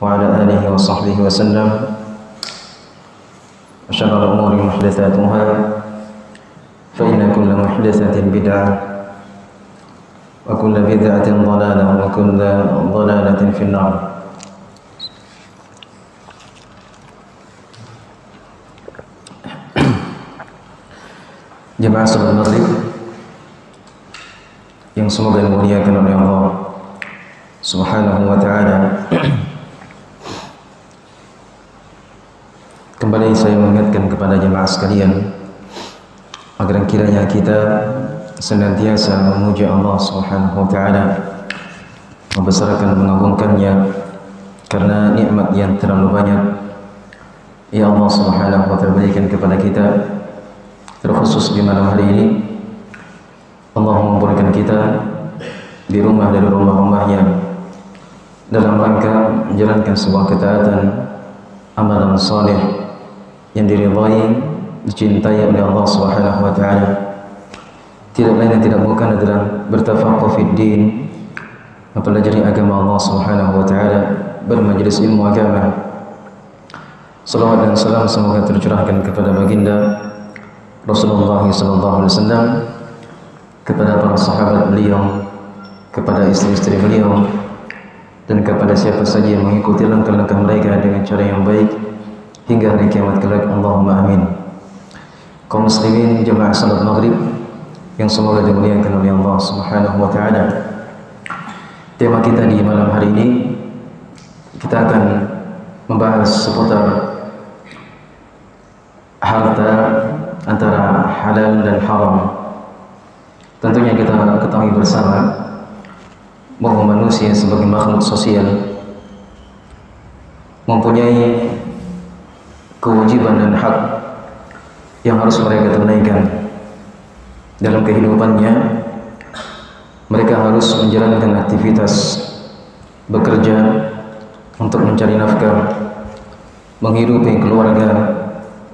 وعلى آله وصحبه وسلم وشر الأمور محدثاتها فإن كل محدثة بدعة وكل بدعة ضلالة وكل ضلالة في النار. Jemaah salat maghrib yang semoga dimuliakan oleh Allah Subhanahu wa ta'ala. Kembali saya mengingatkan kepada jemaah sekalian agar kiranya kita senantiasa memuji Allah Subhanahu wa ta'ala, membesarkan, mengagungkannya karena nikmat yang terlalu banyak ya Allah Subhanahu wa ta'ala berikan kepada kita. Terkhusus di malam hari ini Allah memberikan kita di rumah dari rumah-rumahnya dalam rangka menjalankan sebuah ketaatan, amalan saleh yang diridhai, dicintai oleh Allah Subhanahu wa ta'ala. Tidak lain dan tidak bukan adalah bertafaqquh fid din, mempelajari agama Allah Subhanahu wa ta'ala, bermajlis ilmu agama. Salawat dan salam semoga tercurahkan kepada baginda Rasulullah sallallahu alaihi wasallam, kepada para sahabat beliau, kepada istri-istri beliau, dan kepada siapa saja yang mengikuti langkah-langkah mereka dengan cara yang baik hingga hari kiamat kelak. Allahumma amin. Kaum muslimin jemaah salat maghrib yang semoga dimuliakan oleh Allah Subhanahu wa ta'ala. Tema kita di malam hari ini, kita akan membahas seputar harta antara halal dan haram. Tentunya kita ketahui bersama bahwa manusia sebagai makhluk sosial mempunyai kewajiban dan hak yang harus mereka tunaikan dalam kehidupannya. Mereka harus menjalankan aktivitas bekerja untuk mencari nafkah, menghidupi keluarga,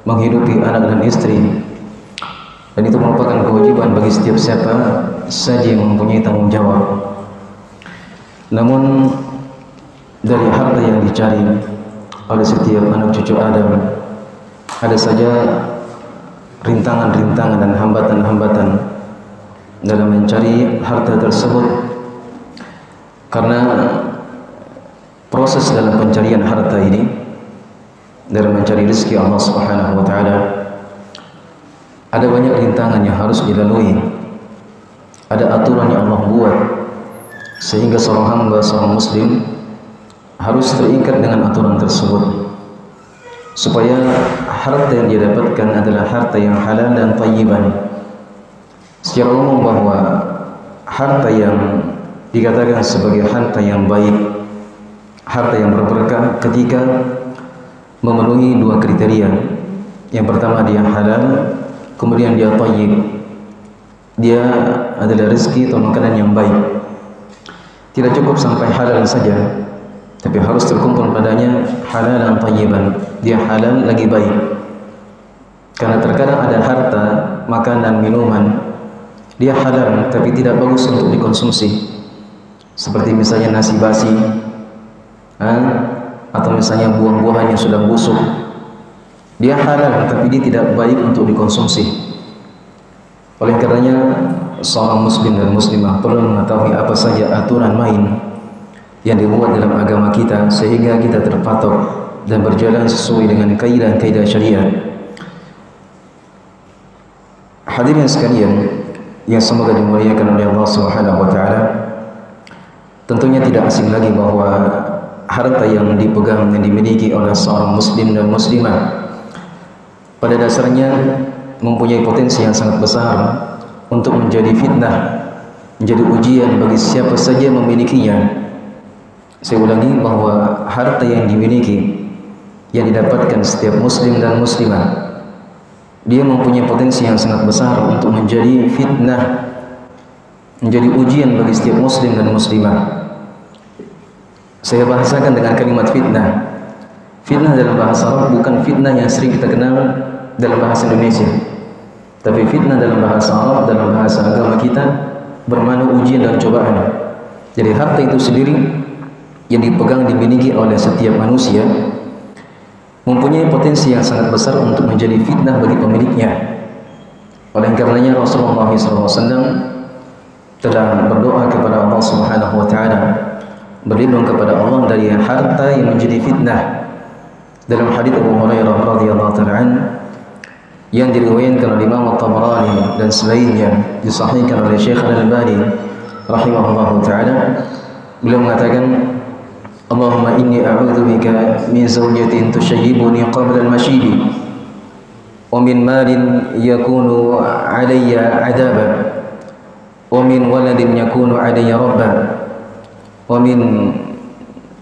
menghidupi anak dan istri, dan itu merupakan kewajiban bagi setiap siapa saja yang mempunyai tanggung jawab. Namun dari harta yang dicari oleh setiap anak cucu Adam, ada saja rintangan-rintangan dan hambatan-hambatan dalam mencari harta tersebut, karena proses dalam pencarian harta ini, dalam mencari rezeki Allah Subhanahu wa ta'ala, ada banyak rintangan yang harus dilalui. Ada aturan yang Allah buat sehingga seorang hamba, seorang muslim harus terikat dengan aturan tersebut, supaya harta yang dia dapatkan adalah harta yang halal dan thayyiban. Secara umum bahwa harta yang dikatakan sebagai harta yang baik, harta yang berberkah ketika memenuhi dua kriteria. Yang pertama dia halal, kemudian dia thayyib, dia adalah rezeki atau makanan yang baik. Tidak cukup sampai halal saja, tapi harus terkumpul padanya halal dan thayyiban, dia halal lagi baik. Karena terkadang ada harta, makanan, minuman, dia halal tapi tidak bagus untuk dikonsumsi, seperti misalnya nasi basi, atau misalnya buah-buahan yang sudah busuk. Dia halal tapi dia tidak baik untuk dikonsumsi. Oleh karenanya seorang muslim dan muslimah perlu mengetahui apa saja aturan main yang dibuat dalam agama kita, sehingga kita terpatok dan berjalan sesuai dengan kaidah-kaidah syariat. Hadirin sekalian yang semoga dimuliakan oleh Allah Subhanahu wa ta'ala, tentunya tidak asing lagi bahwa harta yang dipegang, yang dimiliki oleh seorang muslim dan muslimah pada dasarnya mempunyai potensi yang sangat besar untuk menjadi fitnah, menjadi ujian bagi siapa saja memilikinya. Saya ulangi bahwa harta yang dimiliki, yang didapatkan setiap muslim dan muslimah, dia mempunyai potensi yang sangat besar untuk menjadi fitnah, menjadi ujian bagi setiap muslim dan muslimah. Saya bahasakan dengan kalimat fitnah. Fitnah dalam bahasa Arab bukan fitnah yang sering kita kenal dalam bahasa Indonesia, tapi fitnah dalam bahasa Arab, dalam bahasa agama kita, bermakna ujian dan cobaan. Jadi harta itu sendiri yang dipegang dimiliki oleh setiap manusia mempunyai potensi yang sangat besar untuk menjadi fitnah bagi pemiliknya. Oleh karenanya Rasulullah SAW telah berdoa kepada Allah Subhanahu wa taala, berlindung kepada Allah dari harta yang menjadi fitnah. Dalam hadis Abu Hurairah radhiyallahu taala yang diriwayatkan oleh Imam At-Tabarani dan selainnya, disahihkan oleh Syekh Al-Albani rahimahullahu taala, beliau mengatakan, Allahumma inni a'udzubika min zawjatin tushayyibuni qabla al-mashidi wa min malin yakunu 'alayya 'adaba wa min waladin yakunu 'alayya rabba wa min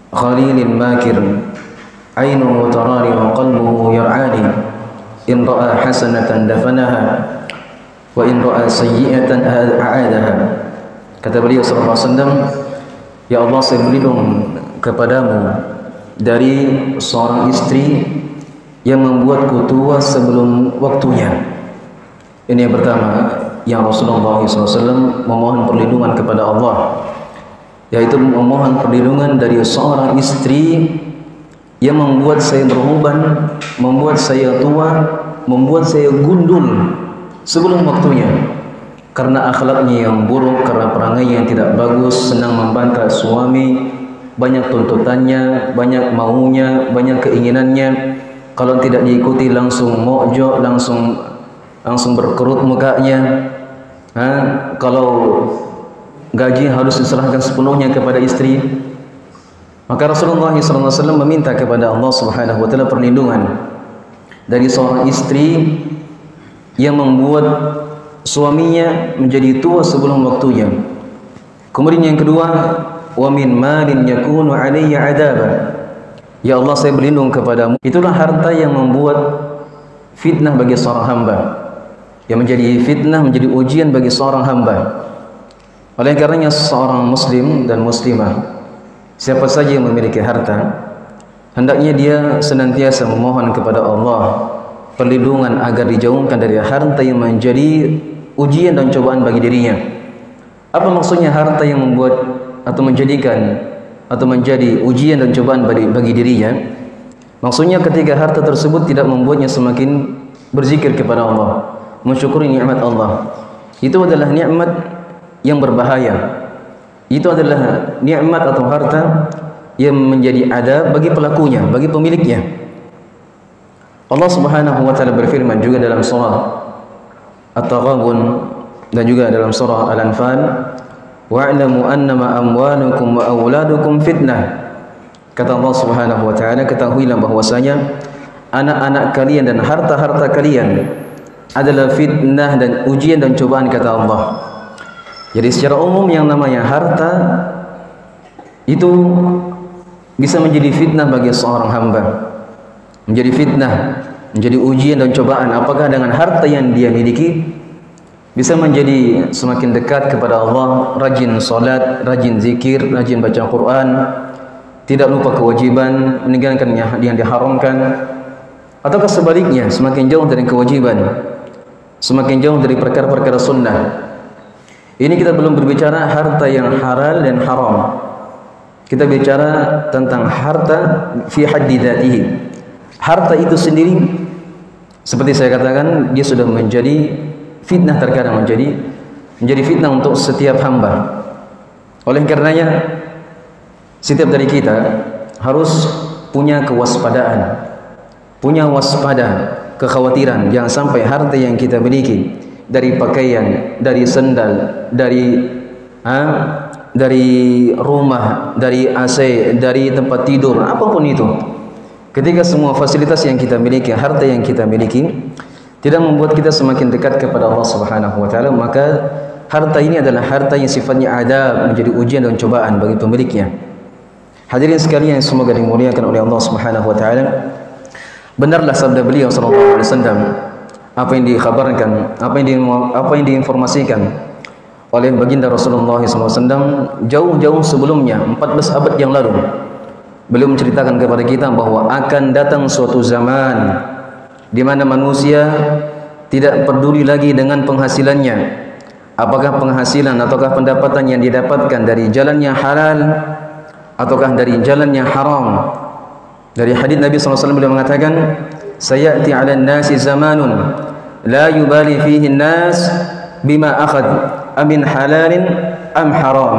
khalilin makir 'ainuhu tarani wa qalbuhu yar'ani in ra'a hasanatan dafanaha wa in ra'a sayyi'atan a'adaha. Kata beliau sallallahu alaihi wasallam, ya Allah, saya berlindung kepadamu dari seorang istri yang membuatku tua sebelum waktunya. Ini yang pertama yang Rasulullah SAW memohon perlindungan kepada Allah, yaitu memohon perlindungan dari seorang istri yang membuat saya beruban, membuat saya tua, membuat saya gundul sebelum waktunya, karena akhlaknya yang buruk, karena perangainya yang tidak bagus, senang membantah suami, banyak tuntutannya, banyak maunya, banyak keinginannya. Kalau tidak diikuti langsung mojok, langsung berkerut mukanya. Kalau gaji harus diserahkan sepenuhnya kepada istri. Maka Rasulullah SAW meminta kepada Allah Subhanahu wa taala perlindungan dari seorang istri yang membuat suaminya menjadi tua sebelum waktunya. Kemudian yang kedua, wa min malin yakunu 'alayya 'adaba. Ya Allah, saya berlindung kepadamu. Itulah harta yang membuat fitnah bagi seorang hamba, yang menjadi fitnah, menjadi ujian bagi seorang hamba. Oleh karenanya seorang muslim dan muslimah, siapa saja yang memiliki harta, hendaknya dia senantiasa memohon kepada Allah perlindungan agar dijauhkan dari harta yang menjadi ujian dan cobaan bagi dirinya. Apa maksudnya harta yang membuat atau menjadikan atau menjadi ujian dan cobaan bagi dirinya? Maksudnya ketika harta tersebut tidak membuatnya semakin berzikir kepada Allah, mensyukuri nikmat Allah. Itu adalah nikmat yang berbahaya. Itu adalah nikmat atau harta yang menjadi adab bagi pelakunya, bagi pemiliknya. Allah Subhanahu wa taala berfirman juga dalam surah At-Taghabun dan juga dalam surah Al-Anfal, wa'lamu annama amwalukum wa auladukum fitnah. Kata Allah Subhanahu wa taala, ketahuilah bahwasanya anak-anak kalian dan harta-harta kalian adalah fitnah dan ujian dan cobaan, kata Allah. Jadi secara umum yang namanya harta itu bisa menjadi fitnah bagi seorang hamba, menjadi fitnah, menjadi ujian dan cobaan. Apakah dengan harta yang dia miliki bisa menjadi semakin dekat kepada Allah, rajin salat, rajin zikir, rajin baca Quran, tidak lupa kewajiban, meninggalkan yang diharamkan, ataukah sebaliknya semakin jauh dari kewajiban, semakin jauh dari perkara-perkara sunnah. Ini kita belum berbicara harta yang halal dan haram. Kita bicara tentang harta fi haddi dzatihi. Harta itu sendiri, seperti saya katakan, dia sudah menjadi fitnah, terkadang menjadi fitnah untuk setiap hamba. Oleh karenanya setiap dari kita harus punya kewaspadaan, punya waspada, kekhawatiran jangan sampai harta yang kita miliki, dari pakaian, dari sendal, dari rumah, dari AC, dari tempat tidur, apapun itu, ketika semua fasilitas yang kita miliki, harta yang kita miliki tidak membuat kita semakin dekat kepada Allah Subhanahu wa taala, maka harta ini adalah harta yang sifatnya adab, menjadi ujian dan cobaan bagi pemiliknya. Hadirin sekalian yang semoga dimuliakan oleh Allah Subhanahu wa taala, benarlah sabda beliau sallallahu alaihi wasallam, apa yang dikhabarkan, apa yang diinformasikan oleh baginda Rasulullah SAW jauh-jauh sebelumnya, 14 abad yang lalu. Beliau menceritakan kepada kita bahwa akan datang suatu zaman di mana manusia tidak peduli lagi dengan penghasilannya, apakah penghasilan ataukah pendapatan yang didapatkan dari jalan yang halal ataukah dari jalan yang haram. Dari hadis Nabi SAW beliau mengatakan, sayati 'alan nasi zamanun la yubali fihi an-nas bima akhad amin halalin am haram.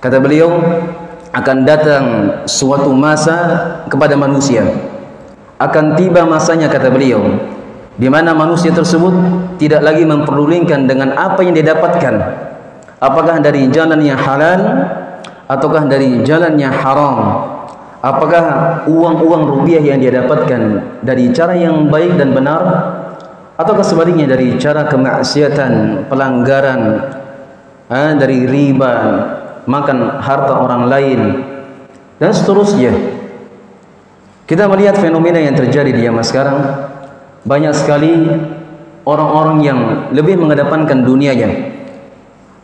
Kata beliau, akan datang suatu masa kepada manusia, akan tiba masanya, kata beliau, di mana manusia tersebut tidak lagi memperdulikan dengan apa yang didapatkan, apakah dari jalan yang halal ataukah dari jalan yang haram, apakah uang-uang rupiah yang dia dapatkan dari cara yang baik dan benar, ataukah sebaliknya dari cara kemaksiatan, pelanggaran, dari riba, makan harta orang lain, dan seterusnya. Kita melihat fenomena yang terjadi di zaman sekarang, banyak sekali orang-orang yang lebih mengedepankan dunianya,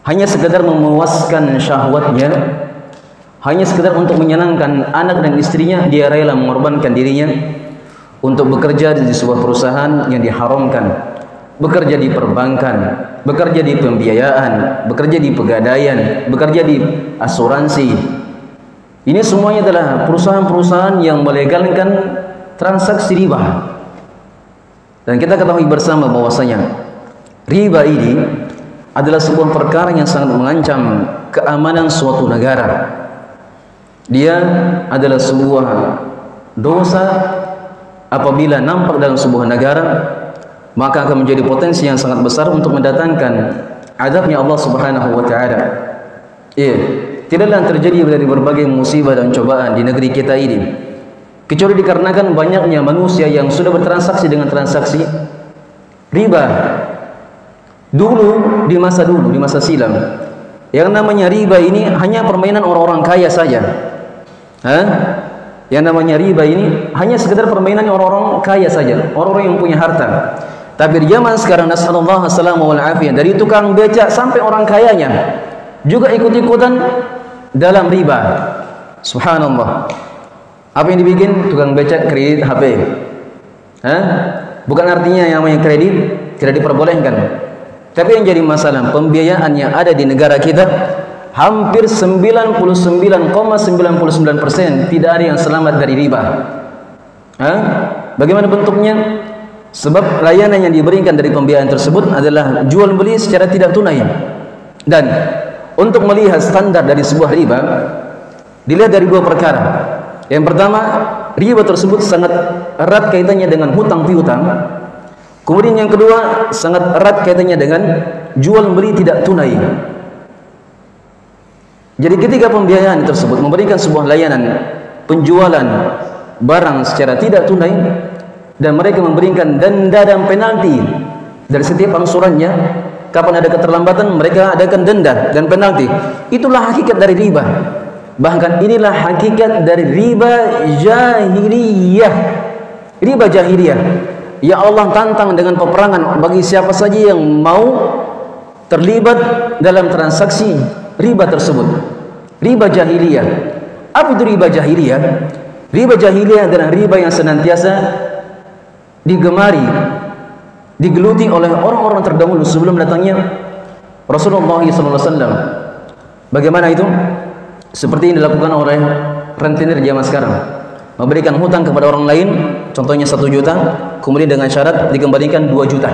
hanya sekedar memuaskan syahwatnya, hanya sekedar untuk menyenangkan anak dan istrinya, dia rela mengorbankan dirinya untuk bekerja di sebuah perusahaan yang diharamkan, bekerja di perbankan, bekerja di pembiayaan, bekerja di pegadaian, bekerja di asuransi. Ini semuanya adalah perusahaan-perusahaan yang melegalkan transaksi riba. Dan kita ketahui bersama bahwasanya riba ini adalah sebuah perkara yang sangat mengancam keamanan suatu negara. Dia adalah sebuah dosa apabila nampak dalam sebuah negara, maka akan menjadi potensi yang sangat besar untuk mendatangkan azabnya Allah Subhanahu wa taala. Tidaklah terjadi dari berbagai musibah dan cobaan di negeri kita ini kecuali dikarenakan banyaknya manusia yang sudah bertransaksi dengan transaksi riba. Dulu, di masa silam, yang namanya riba ini hanya permainan orang-orang kaya saja. Yang namanya riba ini hanya sekedar permainan orang-orang kaya saja, orang-orang yang punya harta. Tapi di zaman sekarang, nasallallahu alaihi wasallam, dari tukang becak sampai orang kayanya juga ikut-ikutan dalam riba. Subhanallah. Apa yang dibikin? Tukang becak kredit HP. Bukan artinya yang namanya kredit tidak diperbolehkan. Tapi yang jadi masalah, pembiayaan yang ada di negara kita hampir 99,99% tidak ada yang selamat dari riba. Bagaimana bentuknya? Sebab layanan yang diberikan dari pembiayaan tersebut adalah jual beli secara tidak tunai. Dan untuk melihat standar dari sebuah riba, dilihat dari dua perkara. Yang pertama, riba tersebut sangat erat kaitannya dengan hutang piutang. Kemudian yang kedua, sangat erat kaitannya dengan jual beli tidak tunai. Jadi ketika pembiayaan tersebut memberikan sebuah layanan penjualan barang secara tidak tunai, dan mereka memberikan denda dan penalti dari setiap angsurannya, kapan ada keterlambatan mereka adakan denda dan penalti. Itulah hakikat dari riba. Bahkan inilah hakikat dari riba jahiliyah. Riba jahiliyah, ya Allah tantang dengan peperangan bagi siapa saja yang mau terlibat dalam transaksi riba tersebut. Riba jahiliyah. Apa itu riba jahiliyah? Riba jahiliyah adalah riba yang senantiasa digemari, digeluti oleh orang-orang terdahulu sebelum datangnya Rasulullah SAW. Bagaimana itu? Seperti yang dilakukan oleh rentenir zaman sekarang, memberikan hutang kepada orang lain, contohnya 1 juta, kemudian dengan syarat dikembalikan 2 juta.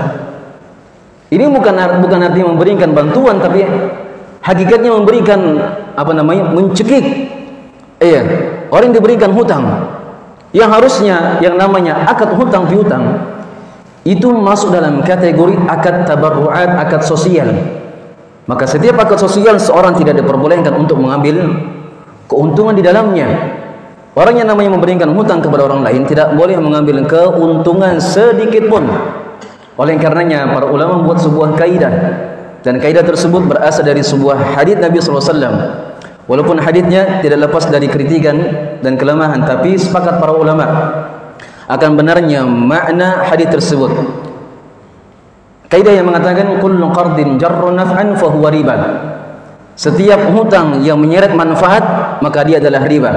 Ini bukan artinya memberikan bantuan, tapi hakikatnya memberikan mencekik. Orang yang diberikan hutang, yang harusnya yang namanya akad hutang piutang itu masuk dalam kategori akad tabarruat, akad sosial. Maka setiap akad sosial seorang tidak diperbolehkan untuk mengambil keuntungan di dalamnya. Orang yang namanya memberikan hutang kepada orang lain tidak boleh mengambil keuntungan sedikit pun. Oleh karenanya para ulama membuat sebuah kaidah, dan kaidah tersebut berasal dari sebuah hadis Nabi SAW. Walaupun hadisnya tidak lepas dari kritikan dan kelemahan, tapi sepakat para ulama akan benarnya makna hadis tersebut. Kaidah yang mengatakan kullu qardin jarra naf'an fa huwa riba. Setiap hutang yang menyeret manfaat maka dia adalah riba.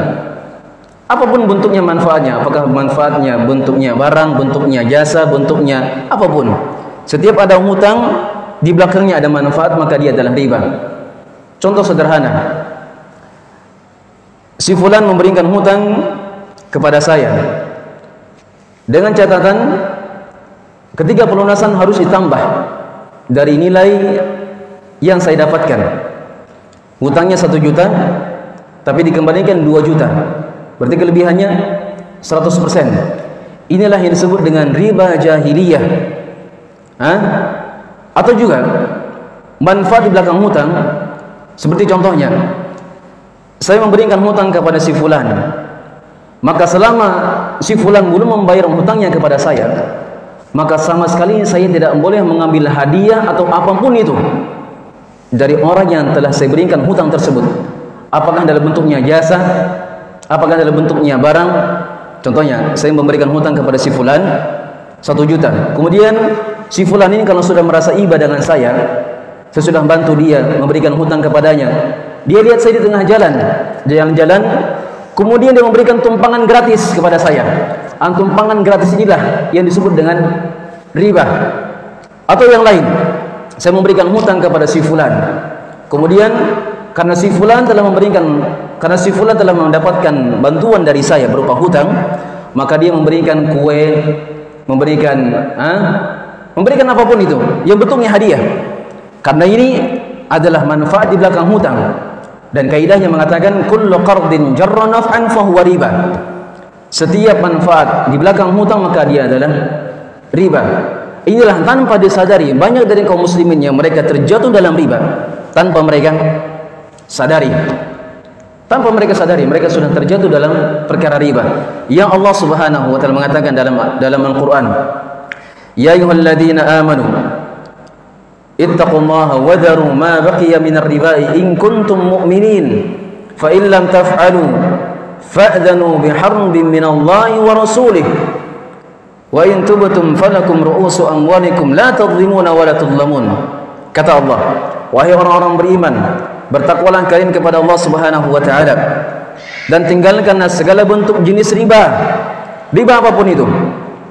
Apapun bentuknya manfaatnya, apakah manfaatnya bentuknya barang, bentuknya jasa, bentuknya apapun. Setiap ada hutang di belakangnya ada manfaat maka dia adalah riba. Contoh sederhana. si fulan memberikan hutang kepada saya dengan catatan ketika pelunasan harus ditambah dari nilai yang saya dapatkan. Hutangnya 1 juta tapi dikembalikan 2 juta, berarti kelebihannya 100%. Inilah yang disebut dengan riba jahiliyah. Atau juga manfaat di belakang hutang, seperti contohnya saya memberikan hutang kepada si fulan, maka selama si fulan belum membayar hutangnya kepada saya, maka sama sekali saya tidak boleh mengambil hadiah atau apapun itu dari orang yang telah saya berikan hutang tersebut. Apakah dalam bentuknya jasa, apakah dalam bentuknya barang. Contohnya saya memberikan hutang kepada si fulan 1 juta, kemudian si fulan ini kalau sudah merasa iba dengan saya sudah bantu dia memberikan hutang kepadanya, dia lihat saya di tengah jalan-jalan, kemudian dia memberikan tumpangan gratis kepada saya. Tumpangan gratis inilah yang disebut dengan riba. Atau yang lain, saya memberikan hutang kepada si fulan, kemudian karena si fulan telah mendapatkan bantuan dari saya berupa hutang, maka dia memberikan kue, memberikan apapun itu yang bentuknya hadiah. Karena ini adalah manfaat di belakang hutang, dan kaidahnya mengatakan kullu qardin jarra naf'an fa huwa riba. Setiap manfaat di belakang hutang maka dia adalah riba. Inilah tanpa disadari banyak dari kaum muslimin yang mereka terjatuh dalam riba tanpa mereka sadari. Tanpa mereka sadari mereka sudah terjatuh dalam perkara riba. Yang Allah Subhanahu wa taala mengatakan dalam Al-Qur'an, ya ayyuhalladzina amanu ittaqullaha wa dharu ma baqiya minar riba in kuntum mu'minin fa in lam taf'alu fa'dhanu biharbin minallahi wa rasulih wa in tubtum falakum ru'usu amwalikum la tadhlimuna wa la tudlamun. Kata Allah, wahai orang-orang beriman, bertakwalah kalian kepada Allah Subhanahu wa taala dan tinggalkanlah segala bentuk jenis riba. Riba apapun itu.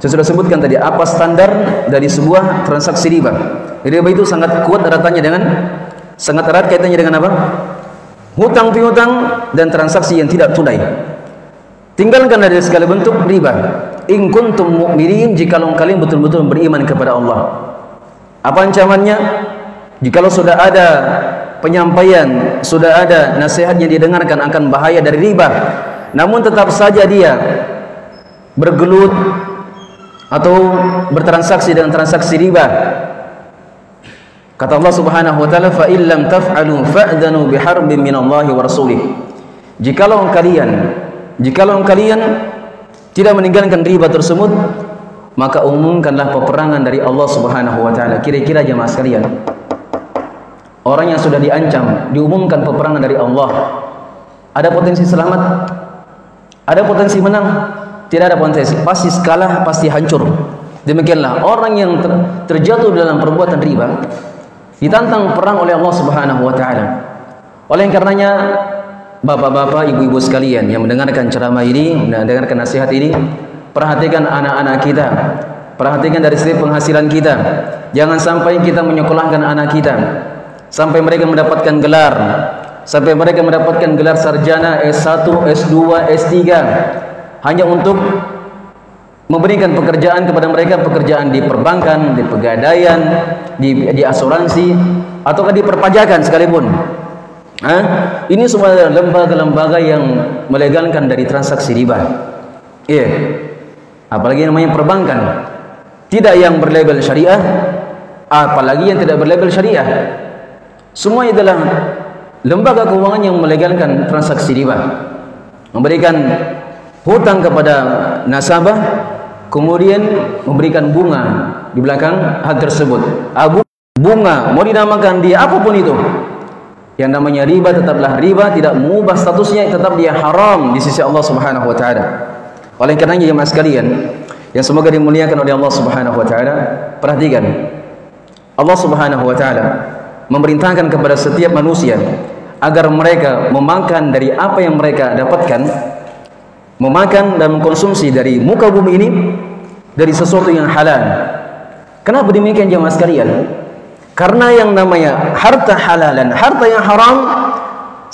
Saya sudah sebutkan tadi apa standar dari sebuah transaksi riba. Riba itu sangat kuat sangat erat kaitannya dengan apa? Hutang piutang dan transaksi yang tidak tunai. Tinggalkanlah dari segala bentuk riba. In kuntum mu'minin, jikalau kalian betul-betul beriman kepada Allah. Apa ancamannya? Jikalau sudah ada penyampaian, sudah ada nasihat yang didengarkan akan bahaya dari riba, namun tetap saja dia bergelut atau bertransaksi dengan transaksi riba, kata Allah Subhanahu wa taala, fa illam taf'alu fa'dhanu biharbin minallahi wa rasulih. Jikalau kalian tidak meninggalkan riba tersebut, maka umumkanlah peperangan dari Allah Subhanahu wa taala. Kira-kira jemaah sekalian, orang yang sudah diancam, diumumkan peperangan dari Allah, ada potensi selamat? Ada potensi menang? Tidak ada potensi, pasti kalah, pasti hancur. Demikianlah orang yang terjatuh dalam perbuatan riba ditantang perang oleh Allah Subhanahu wa taala. Oleh karenanya, bapak-bapak, ibu-ibu sekalian yang mendengarkan ceramah ini, mendengarkan nasihat ini, perhatikan anak-anak kita, perhatikan dari segi penghasilan kita. Jangan sampai kita menyekolahkan anak kita sampai mereka mendapatkan gelar, sampai mereka mendapatkan gelar sarjana S1, S2, S3 hanya untuk memberikan pekerjaan kepada mereka, pekerjaan di perbankan, di pegadaian, di asuransi, ataukah di perpajakan sekalipun. Ini semua lembaga-lembaga yang melegalkan dari transaksi riba. Iya. Apalagi yang namanya perbankan, tidak yang berlabel syariah, apalagi yang tidak berlabel syariah. Semua adalah lembaga keuangan yang melegalkan transaksi riba, memberikan hutang kepada nasabah, kemudian memberikan bunga di belakang hal tersebut. Bunga mau dinamakan dia apapun itu, yang namanya riba tetaplah riba, tidak mengubah statusnya, tetap dia haram di sisi Allah Subhanahu wa taala. Oleh karenanya jemaah sekalian yang semoga dimuliakan oleh Allah Subhanahu wa taala, perhatikan, Allah Subhanahu wa taala memerintahkan kepada setiap manusia agar mereka memakan dari apa yang mereka dapatkan, memakan dan mengkonsumsi dari muka bumi ini dari sesuatu yang halal. Kenapa demikian jemaah sekalian? Karena yang namanya harta halal dan harta yang haram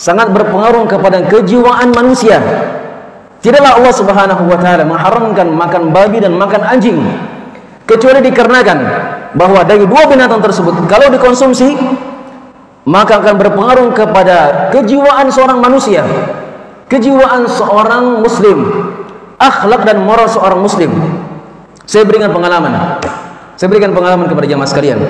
sangat berpengaruh kepada kejiwaan manusia. Tidaklah Allah Subhanahu wa taala mengharamkan makan babi dan makan anjing kecuali dikarenakan bahwa dari dua binatang tersebut kalau dikonsumsi maka akan berpengaruh kepada kejiwaan seorang manusia, kejiwaan seorang muslim, akhlak dan moral seorang muslim. Saya berikan pengalaman kepada jamaah sekalian.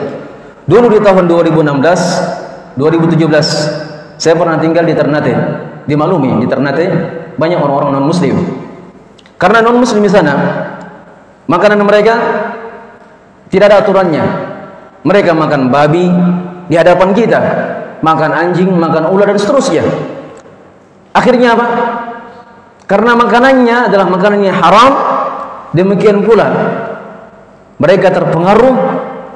Dulu di tahun 2016, 2017 saya pernah tinggal di Ternate. Dimaklumi di Ternate banyak orang-orang non muslim. Karena non muslim di sana makanan mereka tidak ada aturannya. Mereka makan babi di hadapan kita, makan anjing, makan ular dan seterusnya. Akhirnya apa? Karena makanannya adalah makanan yang haram, demikian pula mereka terpengaruh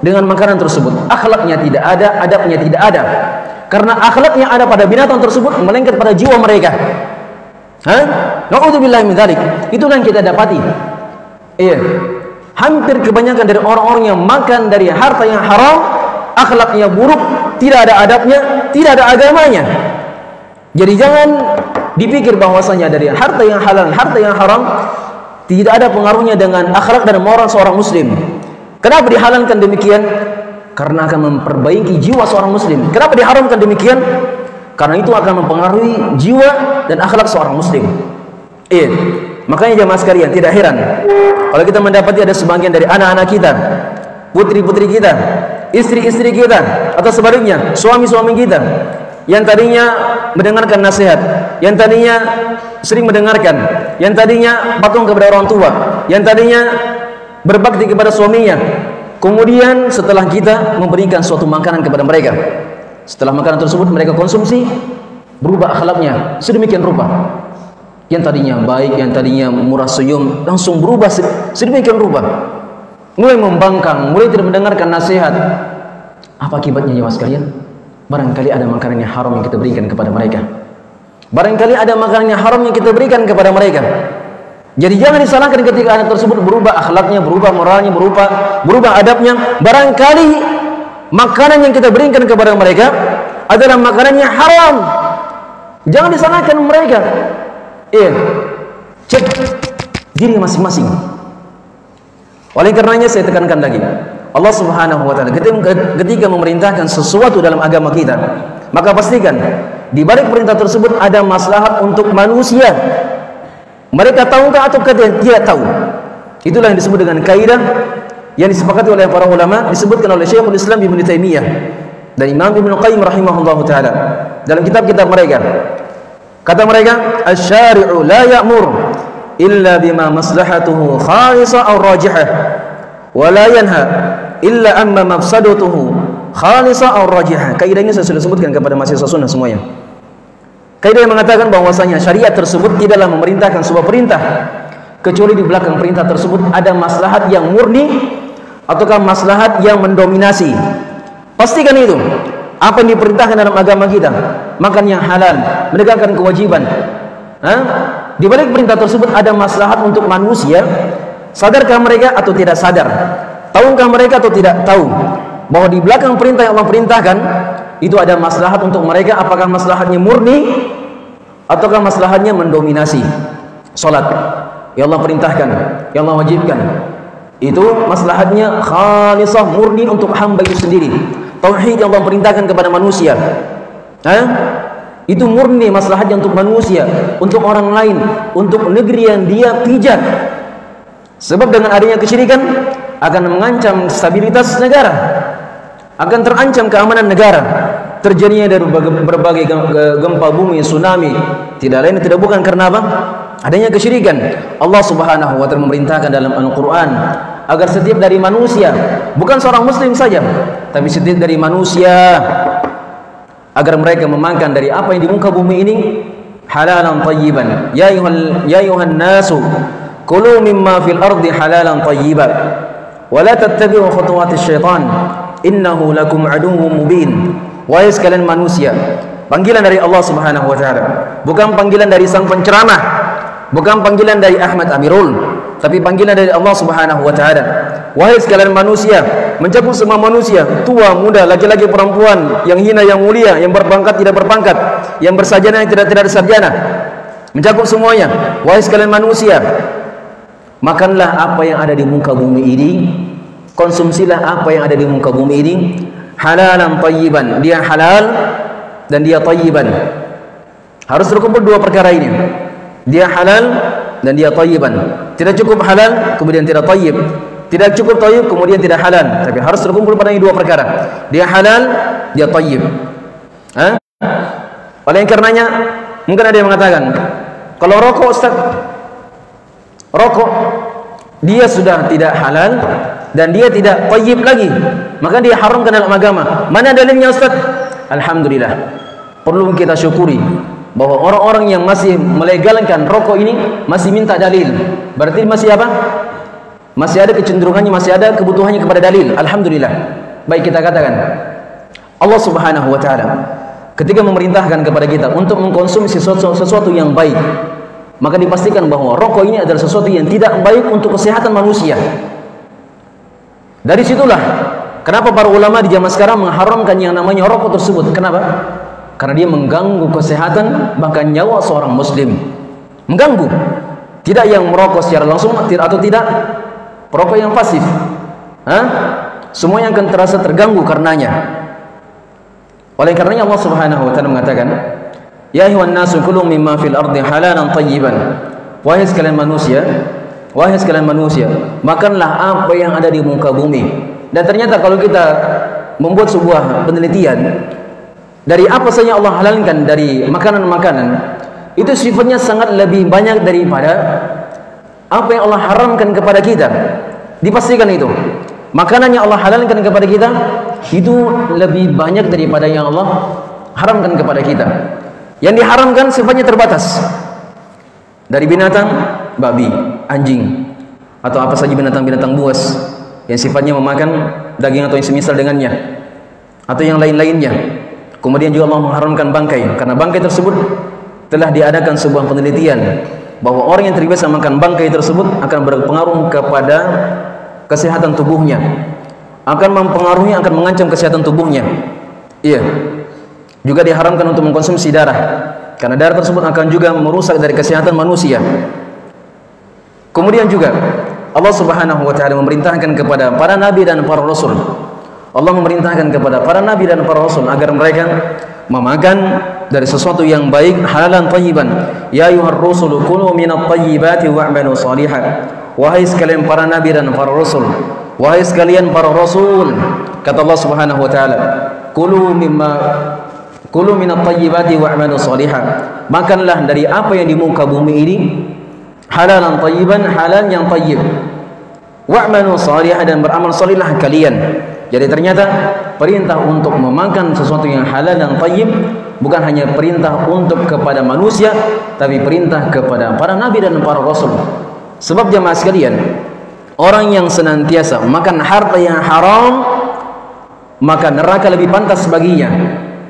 dengan makanan tersebut. Akhlaknya tidak ada, adabnya tidak ada. Karena akhlak yang ada pada binatang tersebut melengket pada jiwa mereka. Na'udzubillahi min dzalik. Itulah yang kita dapati. Iya. Hampir kebanyakan dari orang-orang yang makan dari harta yang haram, akhlaknya buruk, tidak ada adabnya, tidak ada agamanya. Jadi jangan dipikir bahwasanya dari harta yang halal, harta yang haram tidak ada pengaruhnya dengan akhlak dan moral seorang muslim. Kenapa dihalalkan demikian? Karena akan memperbaiki jiwa seorang muslim. Kenapa diharamkan demikian? Karena itu akan mempengaruhi jiwa dan akhlak seorang muslim. Iya. Makanya jamaah sekalian, tidak heran kalau kita mendapati ada sebagian dari anak-anak kita, putri-putri kita, istri-istri kita, atau sebaliknya suami-suami kita yang tadinya mendengarkan nasihat, yang tadinya sering mendengarkan, yang tadinya patuh kepada orang tua, yang tadinya berbakti kepada suaminya, kemudian setelah kita memberikan suatu makanan kepada mereka, setelah makanan tersebut mereka konsumsi, berubah akhlaknya sedemikian rupa. Yang tadinya baik, yang tadinya murah senyum, langsung berubah sedemikian rupa. Mulai membangkang, mulai tidak mendengarkan nasihat. Apa akibatnya jemaah sekalian? Barangkali ada makanan yang haram yang kita berikan kepada mereka. Barangkali ada makanan yang haram yang kita berikan kepada mereka. Jadi jangan disalahkan ketika anak tersebut berubah akhlaknya, berubah moralnya, berubah adabnya. Barangkali makanan yang kita berikan kepada mereka adalah makanan yang haram. Jangan disalahkan mereka. Iya, cek diri masing-masing. Oleh karenanya saya tekankan lagi, Allah Subhanahu wa taala ketika memerintahkan sesuatu dalam agama kita, maka pastikan di balik perintah tersebut ada maslahat untuk manusia. Mereka tahukah atau tidak tahu? Itulah yang disebut dengan kaidah yang disepakati oleh para ulama, disebutkan oleh Syekhul Islam Ibnu Taimiyah dan Imam Ibnu Qayyim rahimahullahu taala dalam kitab-kitab mereka. Kata mereka, asy-syari'u la ya'mur illa bima maslahatuhu khalisah aw rajihah wa la yanha illa amma mafsadatuhu khalisah aw rajihah. Kaidah ini saya sudah sebutkan kepada mahasiswa sunnah semuanya. Kaidah yang mengatakan bahwasanya syariat tersebut tidaklah memerintahkan sebuah perintah kecuali di belakang perintah tersebut ada maslahat yang murni ataukah maslahat yang mendominasi. Pastikan itu. Apa yang diperintahkan dalam agama kita, makan yang halal, menegakkan kewajiban. Di balik perintah tersebut ada maslahat untuk manusia. Sadarkah mereka atau tidak sadar? Tahukah mereka atau tidak tahu bahwa di belakang perintah yang Allah perintahkan itu ada maslahat untuk mereka? Apakah maslahatnya murni ataukah maslahatnya mendominasi? Salat yang Allah perintahkan, yang Allah wajibkan, itu maslahatnya khalisah, murni untuk hamba itu sendiri. Tauhid yang Allah perintahkan kepada manusia, itu murni maslahatnya untuk manusia, untuk orang lain, untuk negeri yang dia pijak. Sebab dengan adanya kesyirikan akan mengancam stabilitas negara, akan terancam keamanan negara. Terjadinya dari berbagai gempa bumi, tsunami, tidak lain tidak bukan karena apa? Adanya kesyirikan. Allah Subhanahu wa taala memerintahkan dalam Al-Qur'an agar setiap dari manusia, bukan seorang muslim saja, tapi setiap dari manusia, agar mereka memakan dari apa yang di muka bumi ini halalan tayyiban. Ya ayuhan nasu kulu mimma fil ardi halalan tayyiban wa la tattabi'u khutuwatis syaitan innahu lakum aduwwum mubin. Wahai sekalian manusia, panggilan dari Allah Subhanahu wa taala, bukan panggilan dari sang penceramah, bukan panggilan dari Ahmad Amirul, tapi panggilan dari Allah Subhanahu wa taala. Wahai sekalian manusia, mencakup semua manusia, tua, muda, laki-laki, perempuan, yang hina, yang mulia, yang berpangkat, tidak berpangkat, yang bersarjana, yang tidak bersarjana. Mencakup semuanya. Wahai sekalian manusia, makanlah apa yang ada di muka bumi ini, konsumsilah apa yang ada di muka bumi ini, halalan thayyiban, dia halal dan dia thayyiban. Harus terkumpul dua perkara ini. Dia halal dan dia thayyiban. Tidak cukup halal kemudian tidak thayyib. Tidak cukup thayyib kemudian tidak halal, tapi harus terkumpul pada dua perkara. Dia halal, dia thayyib. Oleh karenanya mungkin ada yang mengatakan, kalau rokok Ustaz, rokok dia sudah tidak halal dan dia tidak thayyib lagi, maka dia haramkan dalam agama. Mana dalilnya Ustaz? Alhamdulillah, perlu kita syukuri bahwa orang-orang yang masih melegalkan rokok ini masih minta dalil. Berarti masih apa? Masih ada kecenderungannya, masih ada kebutuhannya kepada dalil. Alhamdulillah. Baik, kita katakan Allah Subhanahu wa taala ketika memerintahkan kepada kita untuk mengkonsumsi sesuatu yang baik, maka dipastikan bahwa rokok ini adalah sesuatu yang tidak baik untuk kesehatan manusia. Dari situlah kenapa para ulama di zaman sekarang mengharamkan yang namanya rokok tersebut. Kenapa? Karena dia mengganggu kesehatan bahkan nyawa seorang muslim. Mengganggu. Tidak yang merokok secara langsung atau tidak perokok yang pasif. Semua yang akan terasa terganggu karenanya. Oleh karenanya Allah Subhanahu wa taala mengatakan, ya ayyuhan nasu kulu mimma fil ardi halalan thayyiban. Wahai sekalian manusia, makanlah apa yang ada di muka bumi. Dan ternyata kalau kita membuat sebuah penelitian dari apa saja Allah halalkan dari makanan-makanan, itu sifatnya sangat lebih banyak daripada apa yang Allah haramkan kepada kita. Dipastikan itu makanan yang Allah halalkan kepada kita itu lebih banyak daripada yang Allah haramkan kepada kita. Yang diharamkan sifatnya terbatas, dari binatang, babi, anjing, atau apa saja binatang-binatang buas yang sifatnya memakan daging atau yang semisal dengannya, atau yang lain-lainnya. Kemudian juga Allah mengharamkan bangkai, karena bangkai tersebut telah diadakan sebuah penelitian bahwa orang yang terbiasa makan bangkai tersebut akan berpengaruh kepada kesehatan tubuhnya, akan mempengaruhi, akan mengancam kesehatan tubuhnya. Iya. Juga diharamkan untuk mengkonsumsi darah, karena darah tersebut akan juga merusak dari kesehatan manusia. Kemudian juga Allah Subhanahu wa taala memerintahkan kepada para nabi dan para rasul. Allah memerintahkan kepada para nabi dan para rasul agar mereka memakan dari sesuatu yang baik, halalan thayyiban. Ya ayyuhar rusulu kulu minat thayyibati wa'malu shalihan. Wahai sekalian para nabi dan para rasul, wahai sekalian para rasul, kata Allah Subhanahu wa taala, kulu minat thayyibati wa'malu shalihan. Makanlah dari apa yang di muka bumi ini, halalan thayyiban, halal yang thayyib. Wa'malu shalihan, dan beramal salihlah kalian. Jadi ternyata perintah untuk memakan sesuatu yang halal dan thayyib bukan hanya perintah untuk kepada manusia, tapi perintah kepada para nabi dan para rasul. Sebab jemaah sekalian, orang yang senantiasa makan harta yang haram, maka neraka lebih pantas baginya.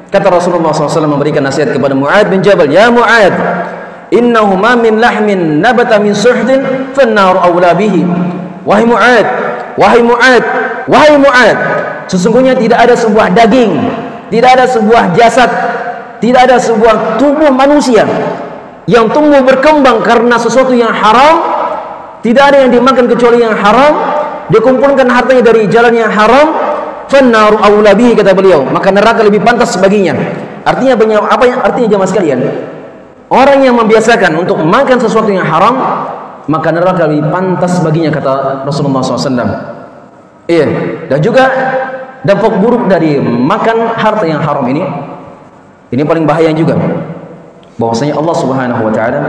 Kata Rasulullah SAW memberikan nasihat kepada Mu'ad bin Jabal, ya Mu'ad, innahu ma min lahmin nabata min suhdin fannaru awla bihi. Wahai Mu'ad, wahai Mu'ad, wahai Mu'ad, sesungguhnya tidak ada sebuah daging, tidak ada sebuah jasad, tidak ada sebuah tubuh manusia yang tumbuh berkembang karena sesuatu yang haram. Tidak ada yang dimakan kecuali yang haram. Dikumpulkan hartanya dari jalan yang haram, fannaru awla bihi, kata beliau, maka neraka lebih pantas baginya. Artinya apa yang artinya jemaah sekalian? Orang yang membiasakan untuk makan sesuatu yang haram, maka neraka lebih pantas baginya, kata Rasulullah SAW. Iya. Dan juga dampak buruk dari makan harta yang haram ini paling bahaya juga. Bahwasanya Allah Subhanahu wa taala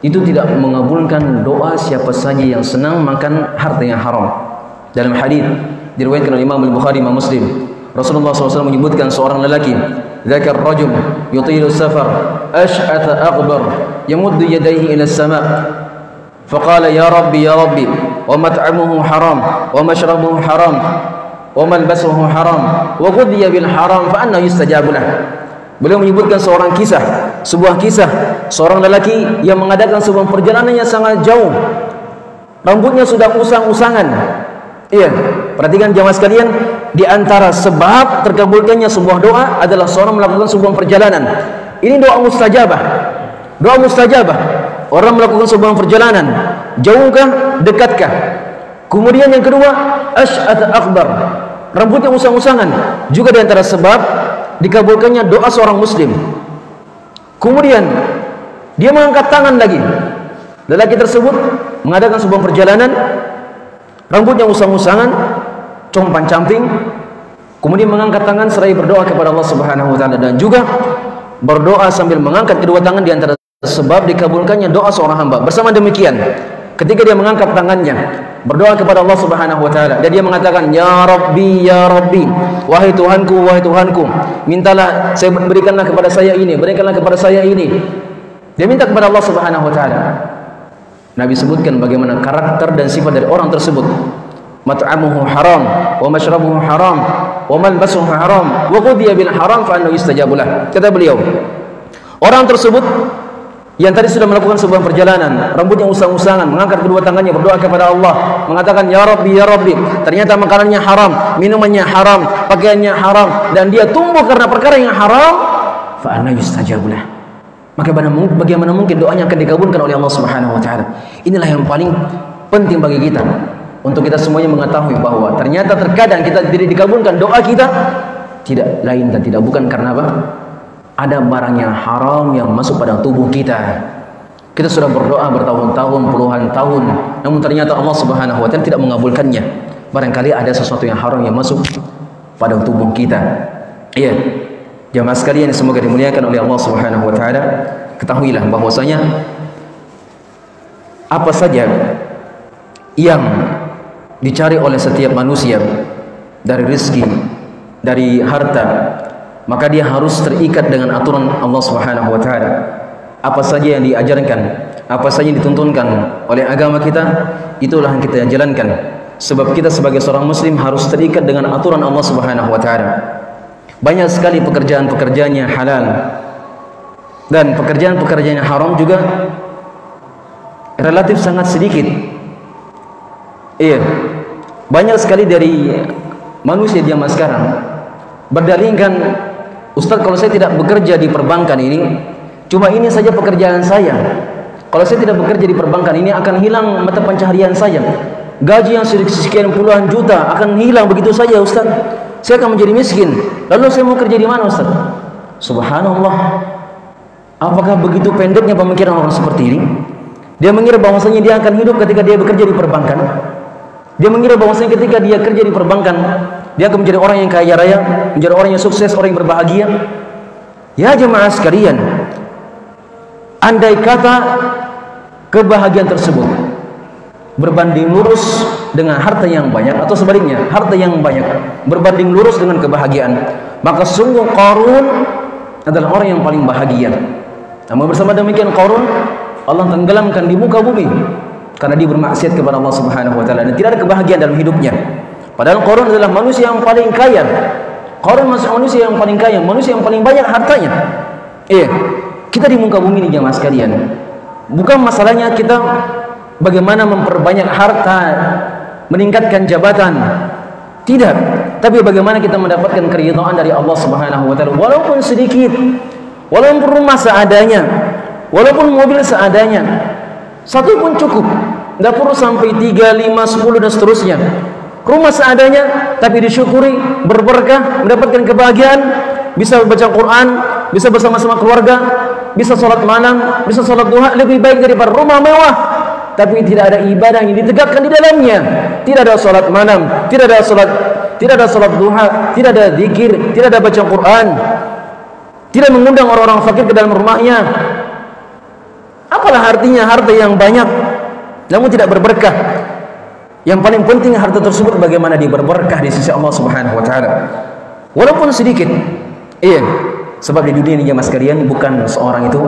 itu tidak mengabulkan doa siapa saja yang senang makan harta yang haram. Dalam hadis diriwayatkan oleh Imam Al-Bukhari, Imam Muslim, Rasulullah SAW menyebutkan seorang lelaki, dzakar rajul yutilu safar ash'atha aghbar yamuddu yadayhi ila as-sama' faqala ya rabbi wa mat'amuhu haram wa mashrabuhu haram wa malbasuhu haram wa ghudhiya bil haram fa anna yustajabu lahu. Beliau menyebutkan sebuah kisah seorang lelaki yang mengadakan sebuah perjalanan yang sangat jauh rambutnya sudah usang-usangan. Iya, perhatikan jamaah sekalian, di antara sebab terkabulkannya sebuah doa adalah seorang melakukan sebuah perjalanan. Ini doa mustajabah. Doa mustajabah. Orang melakukan sebuah perjalanan, jauhkah, dekatkah? Kemudian yang kedua, asy'at akbar, rambutnya usang-usangan, juga di antara sebab dikabulkannya doa seorang muslim. Kemudian dia mengangkat tangan lagi. Lelaki tersebut mengadakan sebuah perjalanan, rambutnya usang-usangan, compang-camping, kemudian mengangkat tangan seraya berdoa kepada Allah Subhanahu wa taala, dan juga berdoa sambil mengangkat kedua tangan di antara sebab dikabulkannya doa seorang hamba. Bersama demikian, ketika dia mengangkat tangannya berdoa kepada Allah Subhanahu wa taala, dan dia mengatakan ya Rabbi ya Rabbi, wahai Tuhanku, mintalah saya, berikanlah kepada saya ini, berikanlah kepada saya ini. Dia minta kepada Allah Subhanahu wa taala. Nabi sebutkan bagaimana karakter dan sifat dari orang tersebut. Mat'amuhu haram wa mashrabuhu haram wa malbasuhu haram wa qudiya bil haram fa annahu yustajabu lah. Kata beliau, orang tersebut yang tadi sudah melakukan sebuah perjalanan, rambutnya usang-usangan, mengangkat kedua tangannya berdoa kepada Allah, mengatakan ya Rabbi ya Rabbi, ternyata makanannya haram, minumannya haram, pakaiannya haram, dan dia tumbuh karena perkara yang haram, fa anna yustajabu lah. Maka bagaimana mungkin doanya akan dikabulkan oleh Allah Subhanahu wa taala? Inilah yang paling penting bagi kita, untuk kita semuanya mengetahui bahwa ternyata terkadang kita tidak dikabulkan doa kita, tidak lain dan tidak bukan karena apa? Ada barang yang haram yang masuk pada tubuh kita. Kita sudah berdoa bertahun-tahun, puluhan tahun, namun ternyata Allah Subhanahu wa taala tidak mengabulkannya. Barangkali ada sesuatu yang haram yang masuk pada tubuh kita. Iya. Jamaah sekalian yang semoga dimuliakan oleh Allah Subhanahu wa taala, ketahuilah bahwasanya apa saja yang dicari oleh setiap manusia dari rezeki, dari harta, maka dia harus terikat dengan aturan Allah Subhanahu wa taala. Apa saja yang diajarkan, apa saja yang dituntunkan oleh agama kita, itulah yang kita jalankan. Sebab kita sebagai seorang muslim harus terikat dengan aturan Allah Subhanahu wa taala. Banyak sekali pekerjaan-pekerjaan yang halal dan pekerjaan-pekerjaan yang haram juga relatif sangat sedikit. Iya. Banyak sekali dari manusia zaman sekarang berdalilkan, Ustaz, kalau saya tidak bekerja di perbankan ini, cuma ini saja pekerjaan saya. Kalau saya tidak bekerja di perbankan ini akan hilang mata pencaharian saya. Gaji yang sekian puluhan juta akan hilang begitu saja, Ustaz. Saya akan menjadi miskin. Lalu saya mau kerja di mana, Ustaz? Subhanallah. Apakah begitu pendeknya pemikiran orang seperti ini? Dia mengira bahwasanya dia akan hidup ketika dia bekerja di perbankan. Dia mengira bahwasanya ketika dia kerja di perbankan, dia akan menjadi orang yang kaya raya, menjadi orang yang sukses, orang yang berbahagia. Ya jemaah sekalian, andai kata kebahagiaan tersebut berbanding lurus dengan harta yang banyak, atau sebaliknya harta yang banyak berbanding lurus dengan kebahagiaan, maka sungguh Qarun adalah orang yang paling bahagia. Namun bersama demikian Qarun Allah tenggelamkan di muka bumi karena dia bermaksiat kepada Allah Subhanahu wa taala dan tidak ada kebahagiaan dalam hidupnya. Padahal Qarun adalah manusia yang paling kaya. Qarun manusia yang paling kaya, manusia yang paling banyak hartanya. Kita di muka bumi ini jamaah sekalian, bukan masalahnya kita bagaimana memperbanyak harta, meningkatkan jabatan, tidak, tapi bagaimana kita mendapatkan keridhaan dari Allah Subhanahu wa taala, walaupun sedikit, walaupun rumah seadanya, walaupun mobil seadanya, satu pun cukup, tidak perlu sampai 3, 5, 10 dan seterusnya. Rumah seadanya tapi disyukuri, berberkah, mendapatkan kebahagiaan, bisa baca Quran, bisa bersama-sama keluarga, bisa sholat malam, bisa sholat duha, lebih baik daripada rumah mewah tapi tidak ada ibadah yang ditegakkan di dalamnya. Tidak ada sholat malam, tidak ada sholat duha, tidak ada zikir, tidak ada baca Quran, tidak mengundang orang-orang fakir ke dalam rumahnya. Apalah artinya harta yang banyak namun tidak berberkah? Yang paling penting harta tersebut bagaimana dia berberkah di sisi Allah Subhanahu wa taala, walaupun sedikit. Sebab di dunia ini jemaah sekalian, bukan seorang itu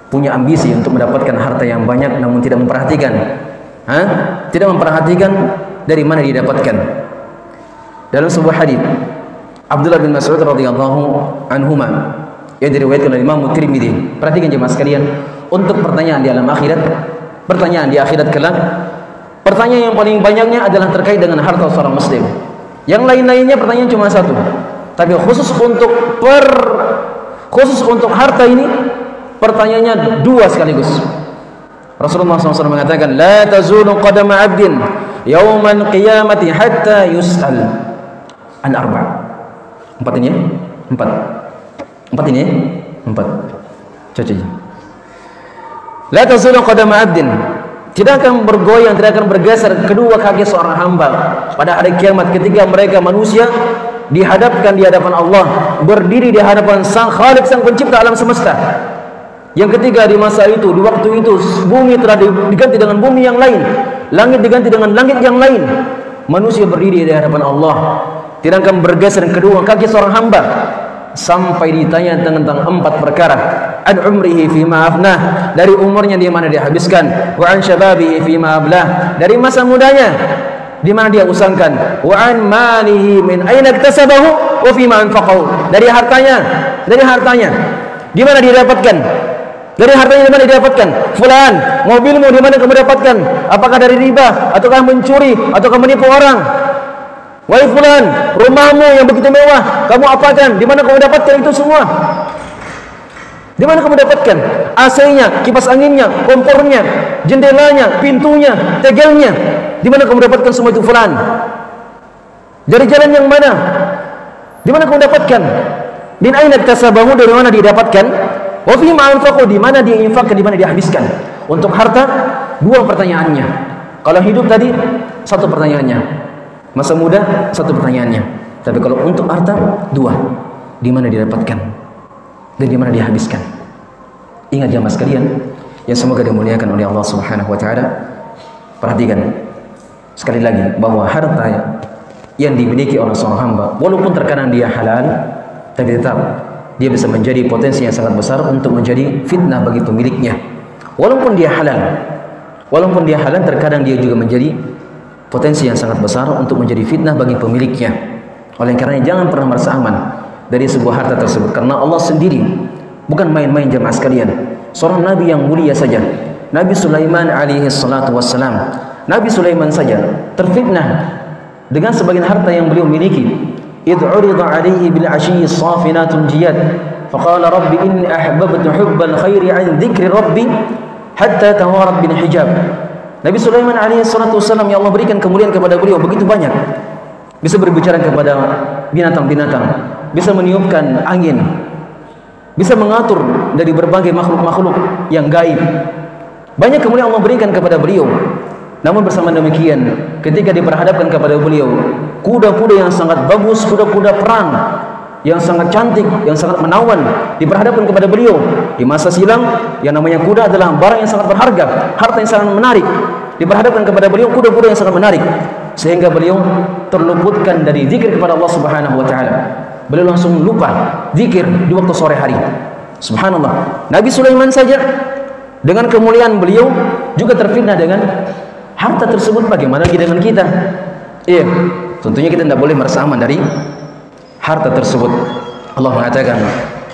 punya ambisi untuk mendapatkan harta yang banyak namun tidak memperhatikan dari mana didapatkan. Dalam sebuah hadis Abdullah bin Mas'ud radhiyallahu anhuma yang diriwayatkan oleh Imam Tirmidzi, perhatikan jemaah sekalian, untuk pertanyaan di alam akhirat, pertanyaan di akhirat kelak, Pertanyaan yang paling banyaknya adalah terkait dengan harta seorang muslim. Yang lain-lainnya pertanyaan cuma satu. Tapi khusus untuk harta ini pertanyaannya dua sekaligus. Rasulullah SAW mengatakan, la tazulu qadama 'abdin yaumal qiyamati hatta yus'al an arba'. Empat ini ya? Empat ini ya? Empat. Caca. La tazulu qadama 'abdin, tidak akan bergoyang, tidak akan bergeser kedua kaki seorang hamba pada hari kiamat ketika mereka manusia dihadapkan di hadapan Allah, berdiri di hadapan Sang Khalik, Sang Pencipta alam semesta. Yang ketiga, di masa itu, di waktu itu, bumi telah diganti dengan bumi yang lain, langit diganti dengan langit yang lain. Manusia berdiri di hadapan Allah, tidak akan bergeser kedua kaki seorang hamba sampai ditanya tentang empat perkara. An umrihi fima afnah, dari umurnya di mana dia habiskan. Wa an syababihi fima ablah, dari masa mudanya di mana dia usangkan. Wa an malihi min aina iktasabahu wa fima anfaqahu, dari hartanya di mana dia dapatkan. Dari hartanya di mana didapatkan? Fulan, mobilmu di mana kamu dapatkan? Apakah dari riba, ataukah mencuri, ataukah menipu orang? Wahai fulan, rumahmu yang begitu mewah, kamu apakan? Di mana kamu dapatkan itu semua? Di mana kamu dapatkan? AC-nya, kipas anginnya, kompornya, jendelanya, pintunya, tegelnya. Di mana kamu dapatkan semua itu fulan? Dari jalan yang mana? Di mana kamu dapatkan? Min aina iktasabahu, dari mana didapatkan? Wa fi ma anfaqu, di mana dia infakkan, di mana dia habiskan. Untuk harta dua pertanyaannya. Kalau hidup tadi satu pertanyaannya. Masa muda satu pertanyaannya. Tapi kalau untuk harta dua. Di mana dia dapatkan dan di mana dia habiskan. Ingat jamaah sekalian yang semoga dimuliakan oleh Allah Subhanahu wa taala. Perhatikan sekali lagi bahwa harta yang dimiliki oleh seorang hamba, walaupun terkadang dia halal, tapi tetap dia bisa menjadi potensi yang sangat besar untuk menjadi fitnah bagi pemiliknya. Walaupun dia halal, terkadang dia juga menjadi potensi yang sangat besar untuk menjadi fitnah bagi pemiliknya. Oleh karena jangan pernah merasa aman dari sebuah harta tersebut, karena Allah sendiri bukan main-main jemaah sekalian. Seorang nabi yang mulia saja, Nabi Sulaiman alaihi salatu wassalam, Nabi Sulaiman saja terfitnah dengan sebagian harta yang beliau miliki. إذ عرض عليه بالعشي الصافنات الجياد فقال رب إني أحببت حب الخير عن ذكر ربي حتى توارت بالحجاب. Nabi Sulaiman alaihi salatu wasallam, ya Allah berikan kemuliaan kepada beliau begitu banyak. Bisa berbicara kepada binatang-binatang, bisa meniupkan angin, bisa mengatur dari berbagai makhluk-makhluk yang gaib. Banyak kemuliaan Allah berikan kepada beliau. Namun bersama demikian, ketika diperhadapkan kepada beliau kuda-kuda yang sangat bagus, kuda-kuda perang yang sangat cantik, yang sangat menawan, diperhadapkan kepada beliau. Di masa silam, yang namanya kuda adalah barang yang sangat berharga, harta yang sangat menarik. Diperhadapkan kepada beliau kuda-kuda yang sangat menarik, sehingga beliau terluputkan dari zikir kepada Allah Subhanahu wa taala. Beliau langsung lupa zikir di waktu sore hari. Subhanallah. Nabi Sulaiman saja dengan kemuliaan beliau juga terfitnah dengan harta tersebut. Bagaimana lagi dengan kita? Iya, tentunya kita tidak boleh merasa aman dari harta tersebut. Allah mengatakan,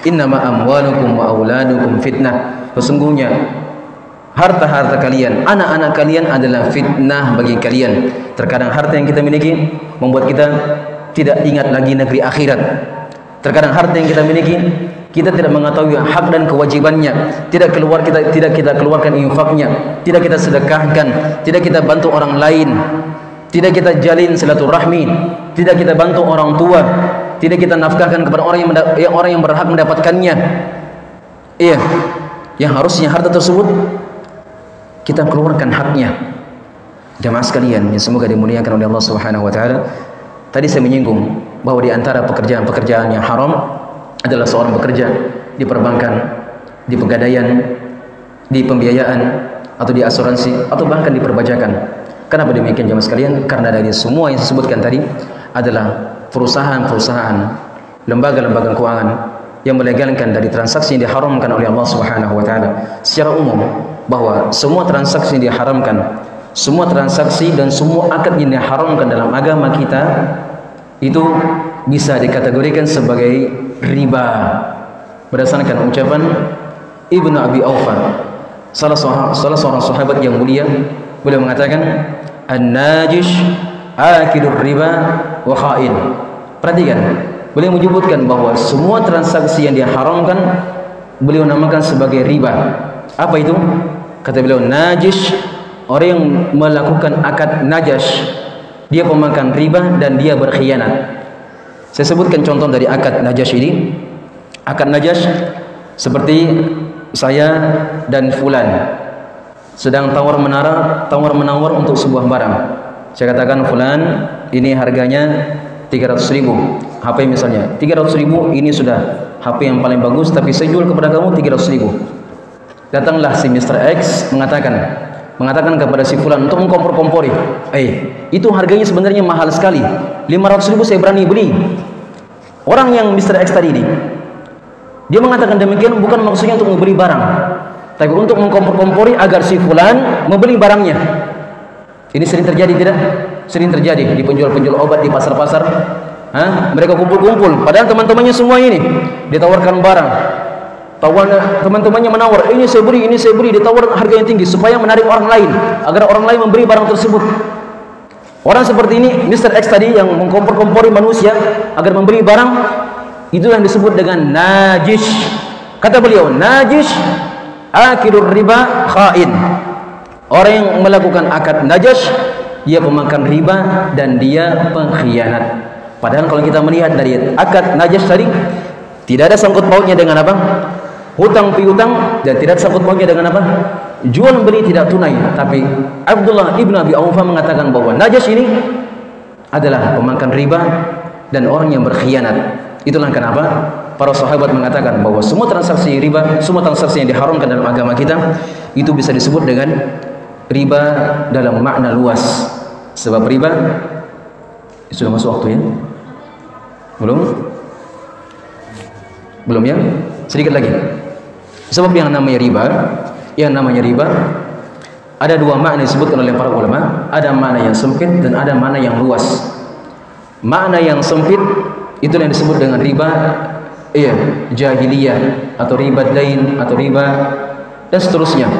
innama amwalukum wa auladukum fitnah. Sesungguhnya harta-harta kalian, anak-anak kalian adalah fitnah bagi kalian. Terkadang harta yang kita miliki membuat kita tidak ingat lagi negeri akhirat. Terkadang harta yang kita miliki, kita tidak mengetahui hak dan kewajibannya, tidak kita keluarkan infaknya, tidak kita sedekahkan, tidak kita bantu orang lain, tidak kita jalin silaturahmi, tidak kita bantu orang tua, tidak kita nafkahkan kepada orang yang berhak mendapatkannya. Iya, yang harusnya harta tersebut kita keluarkan haknya. Jamaah sekalian yang semoga dimuliakan oleh Allah Subhanahu wa taala. Tadi saya menyinggung bahwa di antara pekerjaan-pekerjaan yang haram adalah seorang bekerja di perbankan, di pegadaian, di pembiayaan, atau di asuransi, atau bahkan di perbajakan. Kenapa demikian jemaah sekalian? Karena dari semua yang disebutkan tadi adalah perusahaan-perusahaan, lembaga-lembaga keuangan yang melegalkan dari transaksi yang diharamkan oleh Allah Subhanahu wa taala. Secara umum bahwa semua transaksi yang diharamkan, semua transaksi dan semua akad yang diharamkan dalam agama kita itu bisa dikategorikan sebagai riba. Berdasarkan ucapan Ibnu Abi Aufa, salah seorang sahabat yang mulia, beliau mengatakan, an-najish, akilur riba, wa kha'in. Perhatikan, beliau menyebutkan bahwa semua transaksi yang diharamkan beliau namakan sebagai riba. Apa itu? Kata beliau, najish, orang yang melakukan akad najash, dia pemakan riba dan dia berkhianat. Saya sebutkan contoh dari akad najash ini. Akad najash seperti saya dan fulan sedang tawar menawar untuk sebuah barang. Saya katakan, fulan, ini harganya 300.000 HP misalnya. 300.000 ini sudah HP yang paling bagus, tapi saya jual kepada kamu 300.000. Datanglah si Mr. X mengatakan kepada si fulan untuk mengkompor-kompori, itu harganya sebenarnya mahal sekali, 500.000 saya berani beli. Orang yang Mr. X tadi ini, dia mengatakan demikian bukan maksudnya untuk membeli barang, tapi untuk mengkompor-kompori agar si fulan membeli barangnya. Ini sering terjadi, tidak? Sering terjadi di penjual-penjual obat di pasar-pasar. Mereka kumpul-kumpul, padahal teman-temannya semua ini ditawarkan barang. Teman-temannya menawar, ini saya beri, ditawar harga yang tinggi supaya menarik orang lain, agar orang lain memberi barang tersebut. Orang seperti ini, Mr. X tadi yang mengkompor-kompori manusia agar memberi barang, itu yang disebut dengan najish. Kata beliau, najish, akilur riba, kha'in. Orang yang melakukan akad najash, dia pemakan riba dan dia pengkhianat. Padahal kalau kita melihat dari akad najash tadi, tidak ada sangkut pautnya dengan apa? Hutang piutang, dan tidak ada sangkut pautnya dengan apa? Jual beli tidak tunai. Tapi Abdullah ibn Abi Aufa mengatakan bahwa najash ini adalah pemakan riba dan orang yang berkhianat. Itulah kenapa para sahabat mengatakan bahwa semua transaksi riba, semua transaksi yang diharamkan dalam agama kita, itu bisa disebut dengan riba dalam makna luas. Sebab riba, sudah masuk waktu ya? Belum ya? Sedikit lagi. Sebab yang namanya riba ada dua makna disebutkan oleh para ulama. Ada makna yang sempit dan ada makna yang luas. Makna yang sempit itu yang disebut dengan riba jahiliyah atau riba dain atau riba dan seterusnya.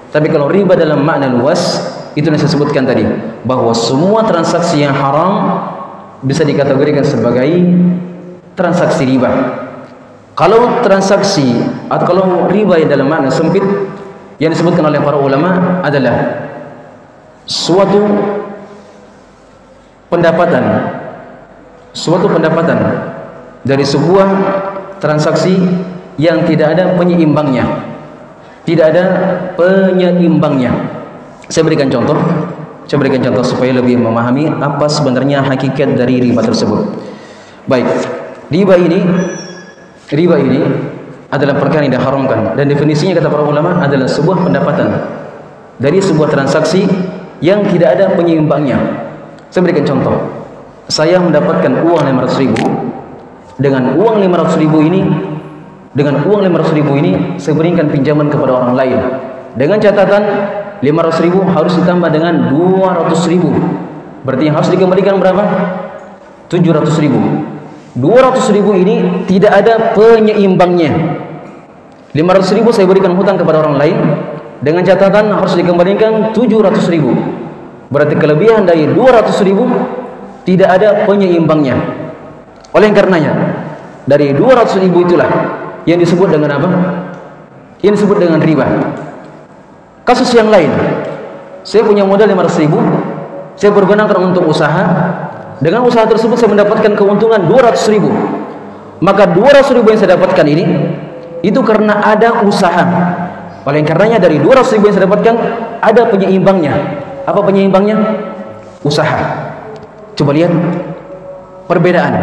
Tapi kalau riba dalam makna luas, itu yang saya sebutkan tadi, bahwa semua transaksi yang haram bisa dikategorikan sebagai transaksi riba. Kalau transaksi atau kalau riba yang dalam makna sempit yang disebutkan oleh para ulama adalah suatu pendapatan dari sebuah transaksi yang tidak ada penyeimbangnya. Saya berikan contoh supaya lebih memahami apa sebenarnya hakikat dari riba tersebut. Baik, riba ini adalah perkara yang diharamkan, dan definisinya kata para ulama adalah sebuah pendapatan dari sebuah transaksi yang tidak ada penyeimbangnya. Saya berikan contoh. Saya mendapatkan uang 500.000. Dengan uang 500.000 ini saya berikan pinjaman kepada orang lain dengan catatan 500.000 harus ditambah dengan 200.000. Berarti yang harus dikembalikan berapa? 700.000. 200.000 ini tidak ada penyeimbangnya. 500.000 saya berikan hutang kepada orang lain dengan catatan harus dikembalikan 700.000. Berarti kelebihan dari 200.000 tidak ada penyeimbangnya. Oleh karenanya, dari 200.000 itulah yang disebut dengan apa? Yang disebut dengan riba. Kasus yang lain, saya punya modal 500.000, saya bergunakan untuk usaha. Dengan usaha tersebut saya mendapatkan keuntungan 200.000. Maka 200.000 yang saya dapatkan ini, itu karena ada usaha. Oleh karenanya dari 200.000 yang saya dapatkan ada penyeimbangnya. Apa penyeimbangnya? Usaha. Coba lihat perbedaan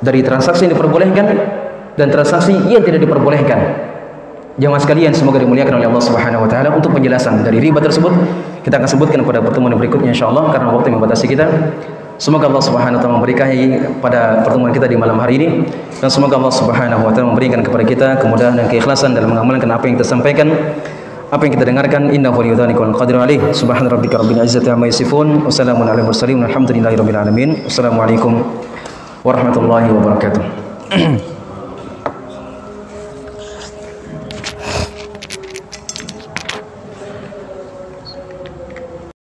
dari transaksi yang diperbolehkan dan transaksi yang tidak diperbolehkan. Jamaah sekalian, semoga dimuliakan oleh Allah Subhanahu wa taala. Untuk penjelasan dari riba tersebut kita akan sebutkan pada pertemuan berikutnya insyaallah, karena waktu yang membatasi kita. Semoga Allah Subhanahu wa taala memberkahi pada pertemuan kita di malam hari ini, dan semoga Allah Subhanahu wa taala memberikan kepada kita kemudahan dan keikhlasan dalam mengamalkan apa yang kita sampaikan, apa yang kita dengarkan. Innahu waliyudzalika wal qadiru alaih. Subhana rabbika rabbil izzati amma yasifun wa salamun alal mursalin walhamdulillahi rabbil alamin. Wassalamualaikum warahmatullahi wabarakatuh.